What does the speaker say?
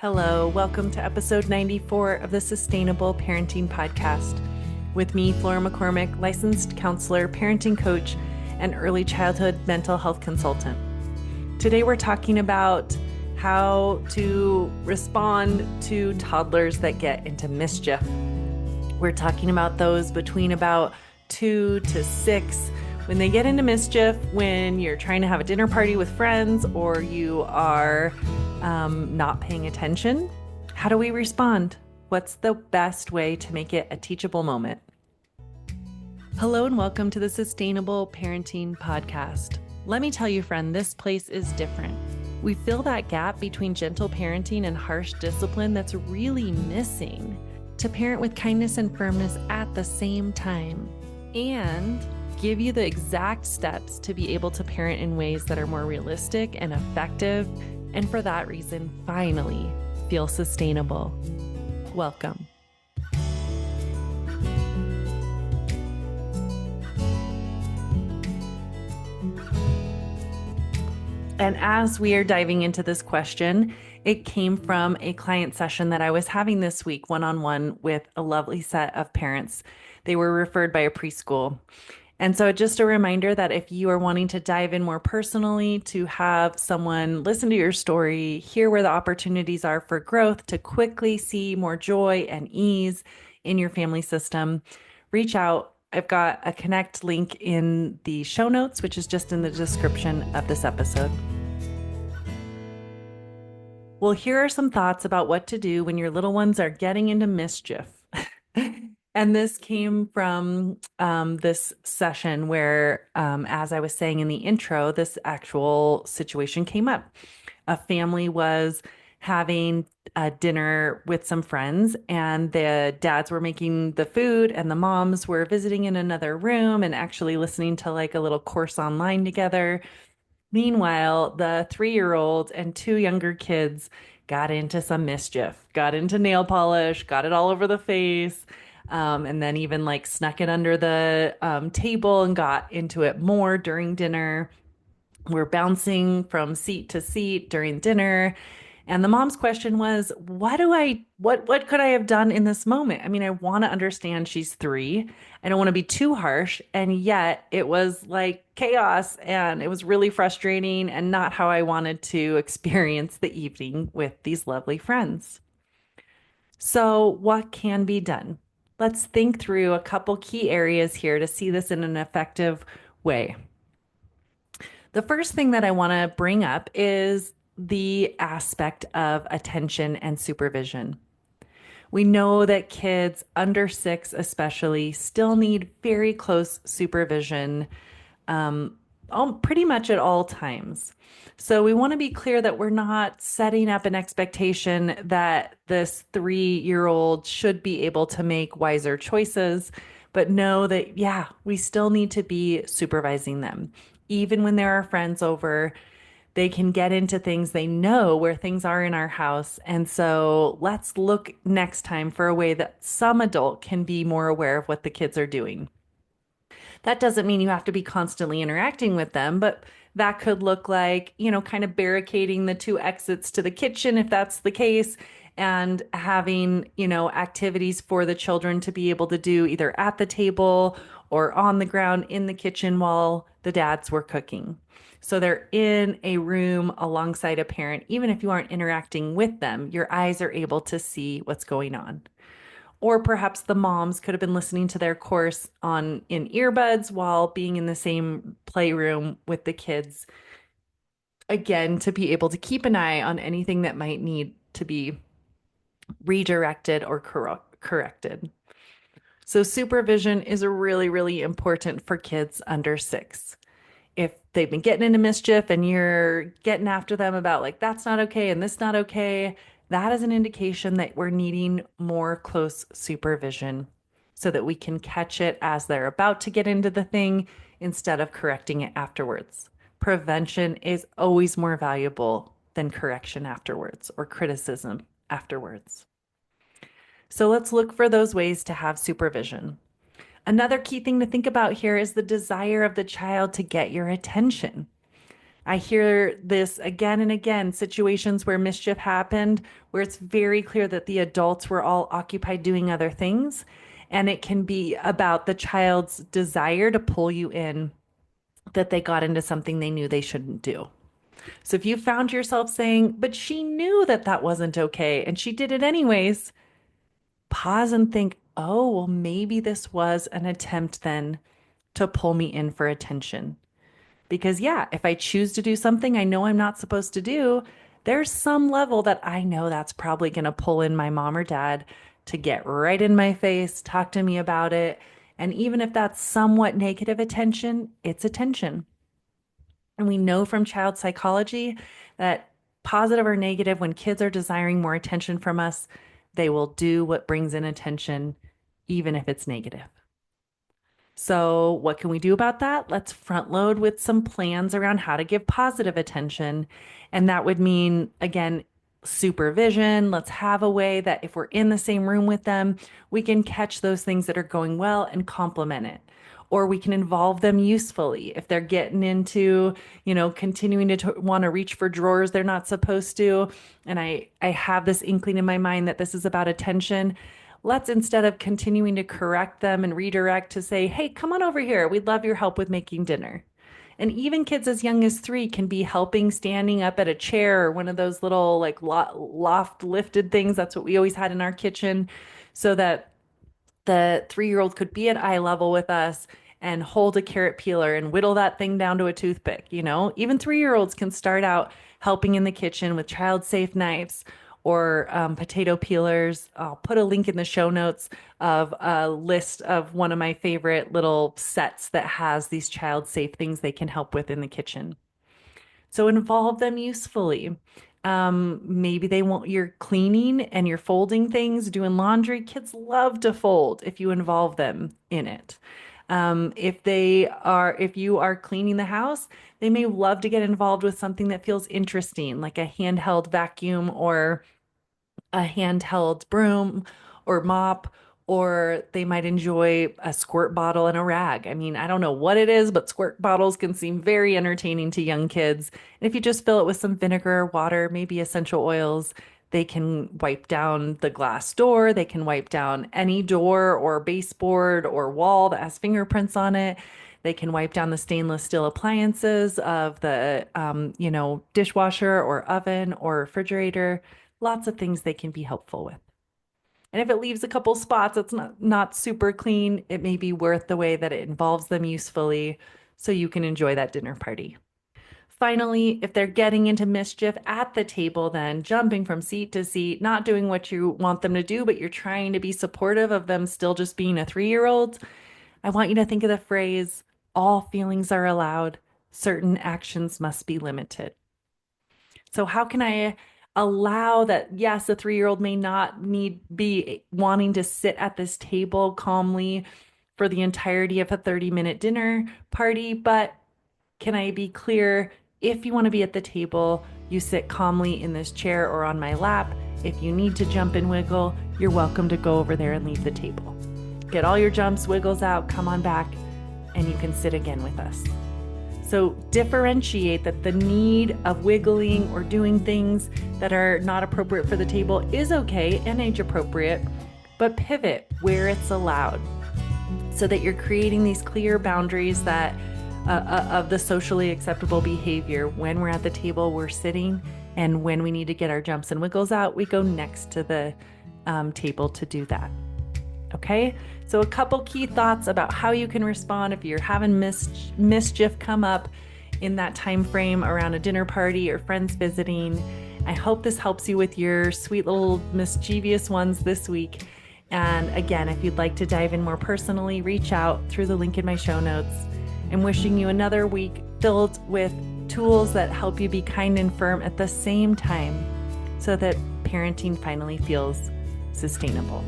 Hello, welcome to episode 94 of the Sustainable Parenting Podcast. With me, Flora McCormick, licensed counselor, parenting coach, and early childhood mental health consultant. Today we're talking about how to respond to toddlers that get into mischief. We're talking about those between about 2 to 6 when they get into mischief, when you're trying to have a dinner party with friends or you are not paying attention. How do we respond? What's the best way to make it a teachable moment? Hello and welcome to the Sustainable Parenting Podcast. Let me tell you, friend, this place is different. We fill that gap between gentle parenting and harsh discipline that's really missing to parent with kindness and firmness at the same time, and give you the exact steps to be able to parent in ways that are more realistic and effective, and for that reason, finally feel sustainable. Welcome. And as we are diving into this question, it came from a client session that I was having this week, one-on-one with a lovely set of parents. They were referred by a preschool. And so just a reminder that if you are wanting to dive in more personally, to have someone listen to your story, hear where the opportunities are for growth, to quickly see more joy and ease in your family system, reach out. I've got a connect link in the show notes, which is just in the description of this episode. Well, here are some thoughts about what to do when your little ones are getting into mischief. And this came from this session where, as I was saying in the intro, this actual situation came up. A family was having a dinner with some friends, and the dads were making the food, and the moms were visiting in another room and actually listening to like a little course online together. Meanwhile, the 3-year-old and 2 younger kids got into some mischief, got into nail polish, got it all over the face. And then even like snuck it under the table and got into it more during dinner. We're bouncing from seat to seat during dinner. And the mom's question was, what could I have done in this moment? I mean, I want to understand she's 3. I don't want to be too harsh. And yet it was like chaos and it was really frustrating and not how I wanted to experience the evening with these lovely friends. So what can be done? Let's think through a couple key areas here to see this in an effective way. The first thing that I want to bring up is the aspect of attention and supervision. We know that kids under 6 especially still need very close supervision pretty much at all times. So we want to be clear that we're not setting up an expectation that this 3-year-old should be able to make wiser choices, but know that, yeah, we still need to be supervising them. Even when there are friends over, they can get into things, they know where things are in our house. And so let's look next time for a way that some adult can be more aware of what the kids are doing. That doesn't mean you have to be constantly interacting with them, but that could look like, kind of barricading the 2 exits to the kitchen if that's the case, and having, activities for the children to be able to do either at the table or on the ground in the kitchen while the dads were cooking. So they're in a room alongside a parent. Even if you aren't interacting with them, your eyes are able to see what's going on. Or perhaps the moms could have been listening to their course in earbuds while being in the same playroom with the kids. Again, to be able to keep an eye on anything that might need to be redirected or corrected. So supervision is really, really important for kids under 6. If they've been getting into mischief and you're getting after them about like, that's not okay and this not okay, that is an indication that we're needing more close supervision so that we can catch it as they're about to get into the thing instead of correcting it afterwards. Prevention is always more valuable than correction afterwards or criticism afterwards. So let's look for those ways to have supervision. Another key thing to think about here is the desire of the child to get your attention. I hear this again and again, situations where mischief happened, where it's very clear that the adults were all occupied doing other things. And it can be about the child's desire to pull you in, that they got into something they knew they shouldn't do. So if you found yourself saying, but she knew that that wasn't okay and she did it anyways, pause and think, oh, well, maybe this was an attempt then to pull me in for attention. Because, yeah, if I choose to do something I know I'm not supposed to do, there's some level that I know that's probably going to pull in my mom or dad to get right in my face, talk to me about it. And even if that's somewhat negative attention, it's attention. And we know from child psychology that positive or negative, when kids are desiring more attention from us, they will do what brings in attention, even if it's negative. So, what can we do about that? Let's front load with some plans around how to give positive attention. And that would mean, again, supervision. Let's have a way that if we're in the same room with them, we can catch those things that are going well and complement it. Or we can involve them usefully. If they're getting into, continuing to want to reach for drawers they're not supposed to, and I have this inkling in my mind that this is about attention, let's, instead of continuing to correct them and redirect, to say, hey, come on over here. We'd love your help with making dinner. And even kids as young as 3 can be helping, standing up at a chair or one of those little like loft lifted things. That's what we always had in our kitchen, so that the 3-year-old could be at eye level with us and hold a carrot peeler and whittle that thing down to a toothpick. Even 3-year-olds can start out helping in the kitchen with child safe knives or potato peelers. I'll put a link in the show notes of a list of one of my favorite little sets that has these child safe things they can help with in the kitchen. So involve them usefully. Maybe they want, you're cleaning and you're folding things, doing laundry. Kids love to fold if you involve them in it. If you are cleaning the house, they may love to get involved with something that feels interesting, like a handheld vacuum or a handheld broom or mop, or they might enjoy a squirt bottle and a rag. I mean, I don't know what it is, but squirt bottles can seem very entertaining to young kids. And if you just fill it with some vinegar, water, maybe essential oils, they can wipe down the glass door. They can wipe down any door or baseboard or wall that has fingerprints on it. They can wipe down the stainless steel appliances of the, dishwasher or oven or refrigerator. Lots of things they can be helpful with. And if it leaves a couple spots that's not super clean, it may be worth the way that it involves them usefully so you can enjoy that dinner party. Finally, if they're getting into mischief at the table, then jumping from seat to seat, not doing what you want them to do, but you're trying to be supportive of them still just being a 3-year-old, I want you to think of the phrase, all feelings are allowed, certain actions must be limited. So how can I allow that? Yes, a 3-year-old may not be wanting to sit at this table calmly for the entirety of a 30-minute dinner party, but can I be clear? If you want to be at the table, you sit calmly in this chair or on my lap. If you need to jump and wiggle, you're welcome to go over there and leave the table. Get all your jumps, wiggles out, come on back, and you can sit again with us. So differentiate that the need of wiggling or doing things that are not appropriate for the table is okay and age appropriate, but pivot where it's allowed so that you're creating these clear boundaries that of the socially acceptable behavior. When we're at the table, we're sitting, and when we need to get our jumps and wiggles out, we go next to the table to do that. Okay, so a couple key thoughts about how you can respond if you're having mischief come up in that time frame around a dinner party or friends visiting. I hope this helps you with your sweet little mischievous ones this week. And again, if you'd like to dive in more personally, reach out through the link in my show notes. I'm wishing you another week filled with tools that help you be kind and firm at the same time so that parenting finally feels sustainable.